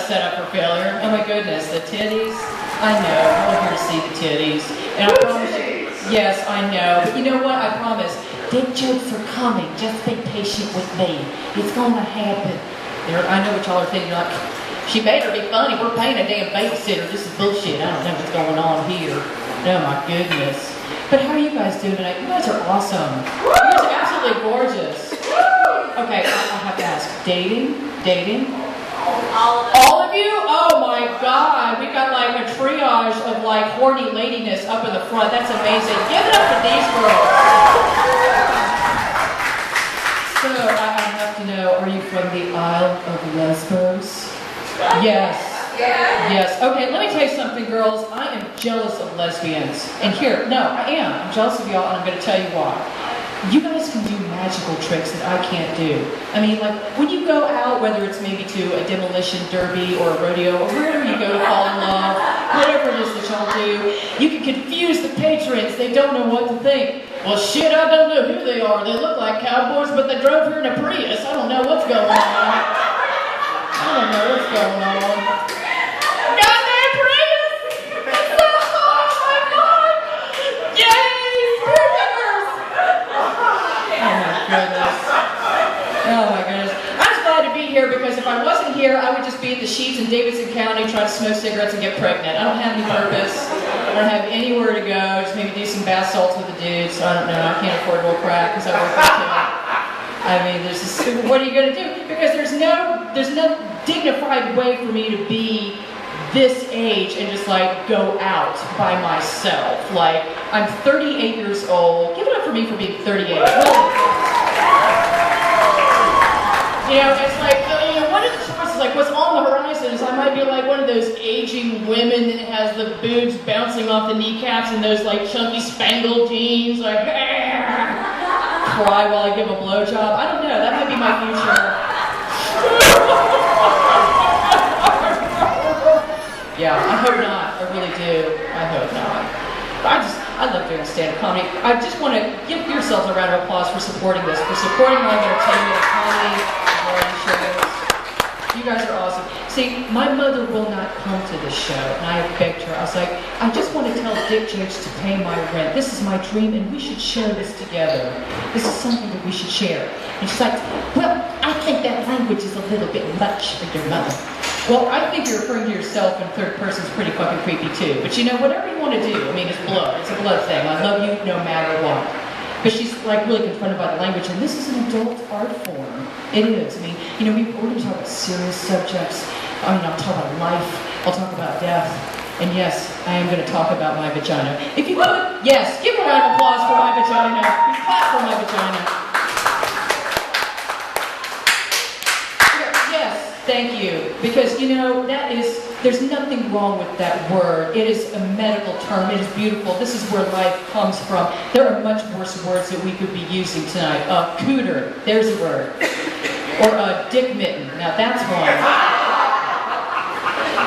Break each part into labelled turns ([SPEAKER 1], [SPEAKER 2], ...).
[SPEAKER 1] set up for failure. Oh my goodness, the titties. I know, we're here to see the titties. And I promise you, yes, I know. But you know what? I promise. Dick jokes are coming. Just be patient with me. It's gonna happen. I know what y'all are thinking. You're like, she better be funny. We're paying a damn babysitter. This is bullshit. I don't know what's going on here. Oh my goodness. But how are you guys doing tonight? You guys are awesome. You guys are absolutely gorgeous. Okay, I have to ask. Dating? All of you? Oh my God. We got like a triage of like horny ladiness up in the front. That's amazing. Give it up for these girls. So, I have to know, are you from the Isle of Lesbos? Yes. Yes. Okay, let me tell you something, girls. I am jealous of lesbians. And here, no, I am. I'm jealous of y'all, and I'm going to tell you why. You guys can do magical tricks that I can't do. I mean, like, when you go out, whether it's maybe to a demolition derby or a rodeo, or wherever you go to fall in love, whatever it is that y'all do, you can confuse the patrons. They don't know what to think. Well, shit, I don't know who they are. They look like cowboys, but they drove here in a Prius. I don't know what's going on. I don't know what's going on. Goddamn Prius! Oh my God! Yay! Burgers! Oh my goodness. I'm just glad to be here because if I wasn't here, I would just be at the Sheets in Davidson County trying to smoke cigarettes and get pregnant. I don't have any purpose. I don't have anywhere to go. Just maybe do some bath salts with the dudes. I don't know. I can't afford more crack because I work for I mean, there's this, what are you going to do? Because there's no dignified way for me to be this age and just like go out by myself. Like, I'm 38 years old. Give it up for me for being 38. You know, it's like, you know, one of the choices, like what's on the horizon is I might be like one of those aging women that has the boobs bouncing off the kneecaps and those like chunky spangled jeans, like, cry while I give a blowjob. I don't know, that might be my future. Yeah, I hope not. I really do. I hope not. I love doing stand-up comedy. I just want to give yourselves a round of applause for supporting this, for supporting live entertainment, comedy, variety shows. You guys are awesome. See, my mother will not come to this show, and I have begged her. I was like, I just want to tell dick jokes to pay my rent. This is my dream, and we should share this together. This is something that we should share. And she's like, well, I think that language is a little bit much for your mother. Well, I think you're referring to yourself in third person is pretty fucking creepy too. But you know, whatever you want to do, I mean, it's blood. It's a blood thing. I love you no matter what. But she's like really confronted by the language, and this is an adult art form. It is. I mean, you know, we're going to talk about serious subjects. I mean, I'll talk about life. I'll talk about death. And yes, I am going to talk about my vagina. If you could, yes, give a round of applause for my vagina. Clap for my vagina. Thank you. Because, you know, there's nothing wrong with that word. It is a medical term. It is beautiful. This is where life comes from. There are much worse words that we could be using tonight. Cooter, there's a word. Or dick mitten. Now that's one.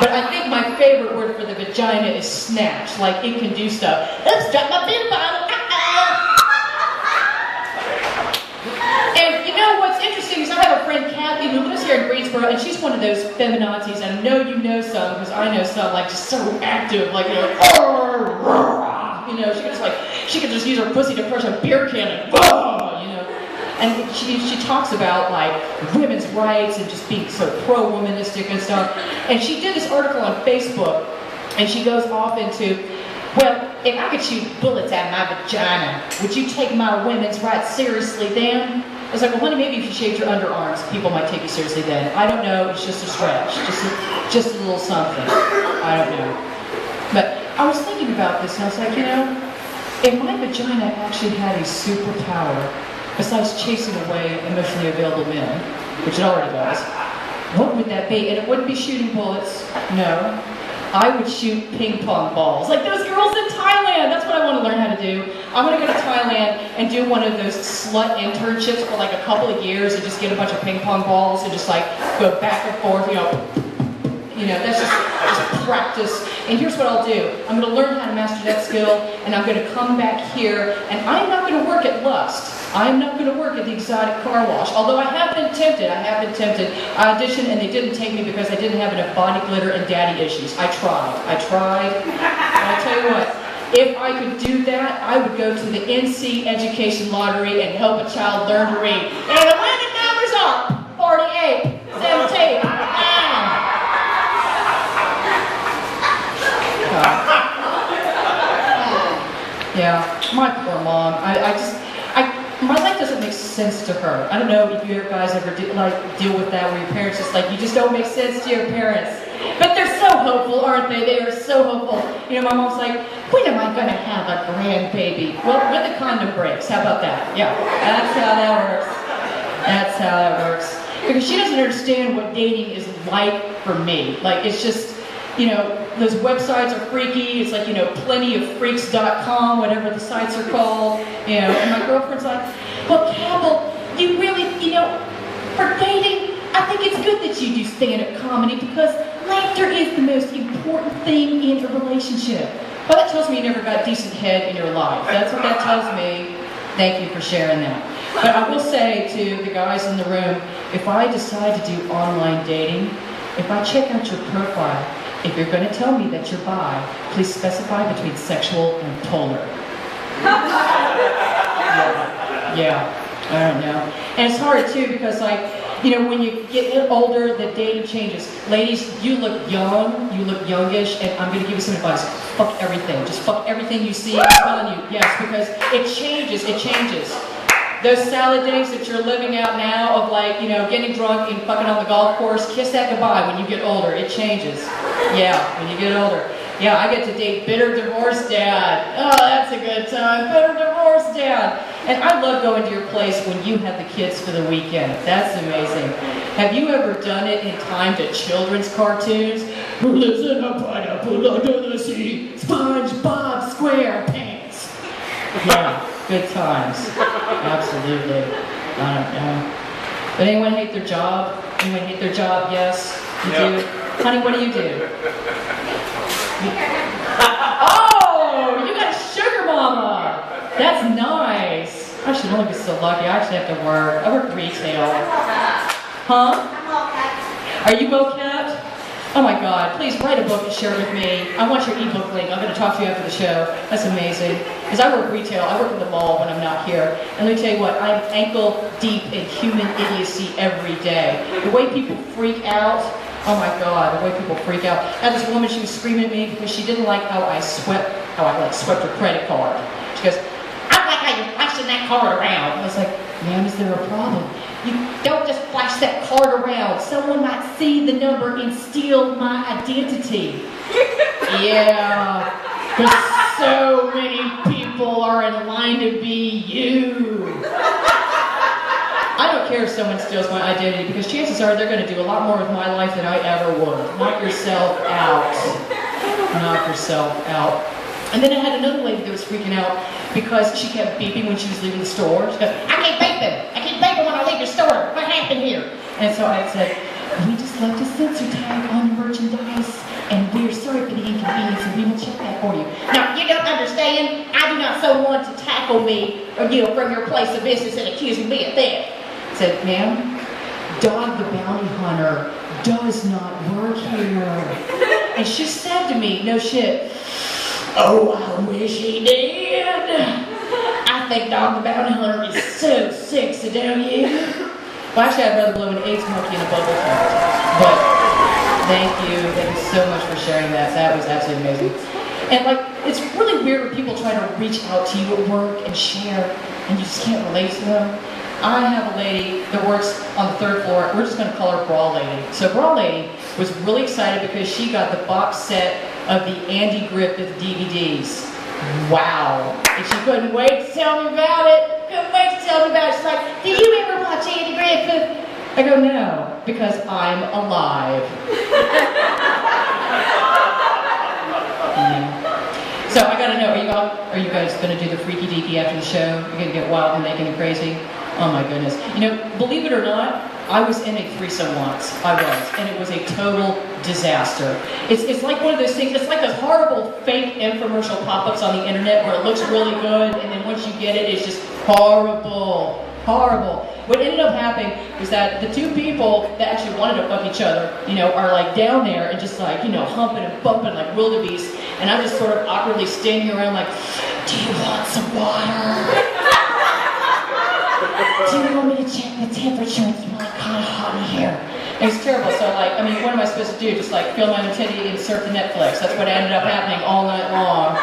[SPEAKER 1] But I think my favorite word for the vagina is snatch. Like, it can do stuff. Let's drop my beer bottle. And you know what's interesting is I have a friend, Kathy, who lives here in Greensboro, and she's one of those feminazis, and I know you know some, because I know some, like, just so active, like, you know, she could just use her pussy to crush a beer can and, you know. And she talks about, like, women's rights and just being so pro-womanistic and stuff. And she did this article on Facebook, and she goes off into, well, if I could shoot bullets at my vagina, would you take my women's rights seriously then? I was like, well, honey, maybe if you shaved your underarms, people might take you seriously then. I don't know, it's just a stretch, just a little something. I don't know. But I was thinking about this, and I was like, you know, if my vagina actually had a superpower, besides chasing away emotionally available men, which it already does, what would that be? And it wouldn't be shooting bullets, no. I would shoot ping pong balls. Like those girls in Thailand. That's what I want to learn how to do. I want to go to Thailand and do one of those slut internships for like a couple of years and just get a bunch of ping pong balls and just like go back and forth, you that's just practice. And here's what I'll do. I'm going to learn how to master that skill, and I'm going to come back here, and I'm not going to work at Lust. I'm not going to work at the exotic car wash, although I have been tempted. I auditioned, and they didn't take me because I didn't have enough body glitter and daddy issues. I tried. And I'll tell you what, if I could do that, I would go to the NC Education Lottery and help a child learn to read. And the winning numbers are 48, 17, 9. Yeah, my poor mom. My life doesn't make sense to her. I don't know if you guys ever deal with that, where your parents just you just don't make sense to your parents. But they're so hopeful, aren't they? They are so hopeful. My mom's like, when am I going to have a grandbaby? Well, when the condom breaks. How about that? Yeah, that's how that works. Because she doesn't understand what dating is like for me. It's just, those websites are freaky. It's plentyofreaks.com, whatever the sites are called. And my girlfriend's like, well, Cabell, you really, for dating, I think it's good that you do stand-up comedy because laughter is the most important thing in a relationship. Well, that tells me you never got decent head in your life. That's what that tells me. Thank you for sharing that. But I will say to the guys in the room, if I decide to do online dating, if I check out your profile, if you're going to tell me that you're bi, please specify between sexual and polar. Yeah, I don't know. And it's hard too because when you get older, the dating changes. Ladies, you look young, you look youngish, and I'm going to give you some advice. Fuck everything. Just fuck everything you see. I'm telling you, yes, because it changes. Those salad days that you're living out now of getting drunk and fucking on the golf course, kiss that goodbye when you get older. It changes. Yeah, when you get older. Yeah, I get to date bitter divorced dad. Oh, that's a good time. Bitter divorced dad. And I love going to your place when you have the kids for the weekend. That's amazing. Have you ever done it in time to children's cartoons? Who lives in a pineapple under the sea? SpongeBob SquarePants. Yeah, good times. Absolutely. I don't know. But anyone hate their job? Anyone hate their job? Yes? You do? Honey, what do you do? Oh, you got a sugar mama. That's nice. I should only be so lucky. I actually have to work. I work retail. Huh?
[SPEAKER 2] I'm well kept.
[SPEAKER 1] Are you well kept? Oh my God, please write a book and share it with me. I want your ebook link. I'm going to talk to you after the show. That's amazing. Because I work retail. I work in the mall when I'm not here. And let me tell you what, I'm ankle deep in human idiocy every day. The way people freak out. Oh my God, the way people freak out. I had this woman, she was screaming at me because she didn't like how I swept her credit card. She goes, I don't like how you're flashing that card around. I was like, ma'am, is there a problem? You don't just flash that card around. Someone might see the number and steal my identity. Yeah, because so many people are in line to be you. I don't care if someone steals my identity because chances are they're going to do a lot more with my life than I ever would. Knock yourself out. Knock yourself out. And then I had another lady that was freaking out because she kept beeping when she was leaving the store. She goes, I keep beeping when I leave the store. What happened here? And so I said, we just left a sensor tag on the merchandise and we're sorry for the inconvenience and we will check that for you. Now, you don't understand. I do not so want to tackle me from your place of business and accusing me of theft. I said, ma'am, Dog the Bounty Hunter does not work here. And she said to me, no shit, oh, I wish he did. I think Dog the Bounty Hunter is so sexy, don't you? Well, actually, I'd rather blow an AIDS monkey in a bubble fart. But thank you so much for sharing that. That was absolutely amazing. And it's really weird when people try to reach out to you at work and share, and you just can't relate to them. I have a lady that works on the 3rd floor. We're just going to call her Bra Lady. So Bra Lady was really excited because she got the box set of the Andy Griffith DVDs. Wow. And she couldn't wait to tell me about it. She's like, do you ever watch Andy Griffith? I go, no, because I'm alive. So I gotta know, are you guys gonna do the freaky deaky after the show? You're gonna get wild and naked and crazy? Oh my goodness. Believe it or not, I was in a threesome once. I was, and it was a total disaster. It's like one of those things. It's like those horrible fake infomercial pop-ups on the internet where it looks really good, and then once you get it, it's just horrible, horrible. What ended up happening was that the two people that actually wanted to fuck each other, are like down there and just like, humping and bumping like wildebeest, and I'm just sort of awkwardly standing around like, do you want some water? Do you want me to check the temperature? It's really kind of hot in here. And it's terrible. So what am I supposed to do? Just like feel my titty and surf the Netflix. That's what ended up happening all night long.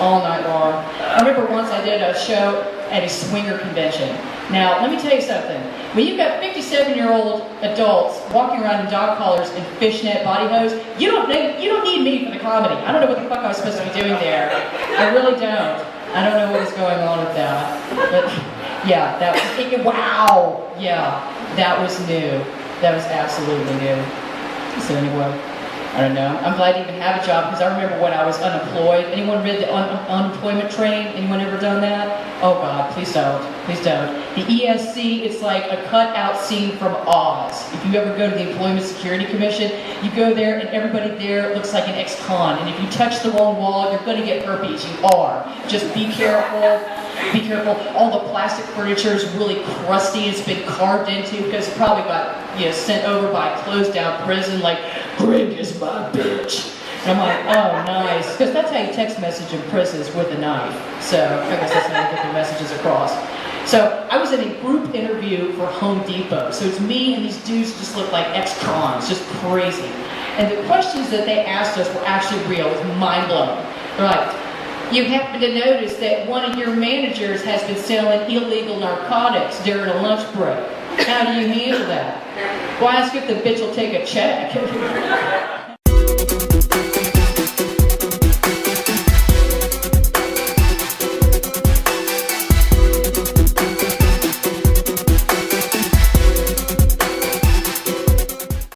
[SPEAKER 1] All night long. I remember once I did a show at a swinger convention. Now, let me tell you something. When you've got 57-year-old adults walking around in dog collars and fishnet body hose, you don't need me for the comedy. I don't know what the fuck I was supposed to be doing there. I really don't. I don't know what was going on with that. But yeah, that was, wow! Yeah, that was new. That was absolutely new. So anyway, I don't know. I'm glad to even have a job because I remember when I was unemployed. Anyone read the unemployment train? Anyone ever done that? Oh God, please don't. Please don't. The ESC, it's like a cut-out scene from Oz. If you ever go to the Employment Security Commission, you go there and everybody there looks like an ex-con. And if you touch the wrong wall, you're going to get herpes. You are. Just be careful. Be careful. All the plastic furniture is really crusty. It's been carved into because it probably got sent over by a closed-down prison. Like, Greg is my bitch. And I'm like, oh, nice. Because that's how you text message in prisons, with a knife. So I guess that's how you get the messages across. So I was in a group interview for Home Depot. So it's me and these dudes just look like ex-cons, just crazy. And the questions that they asked us were actually real. It was mind-blowing. They're like, you happen to notice that one of your managers has been selling illegal narcotics during a lunch break. How do you handle that? Well, ask if the bitch will take a check.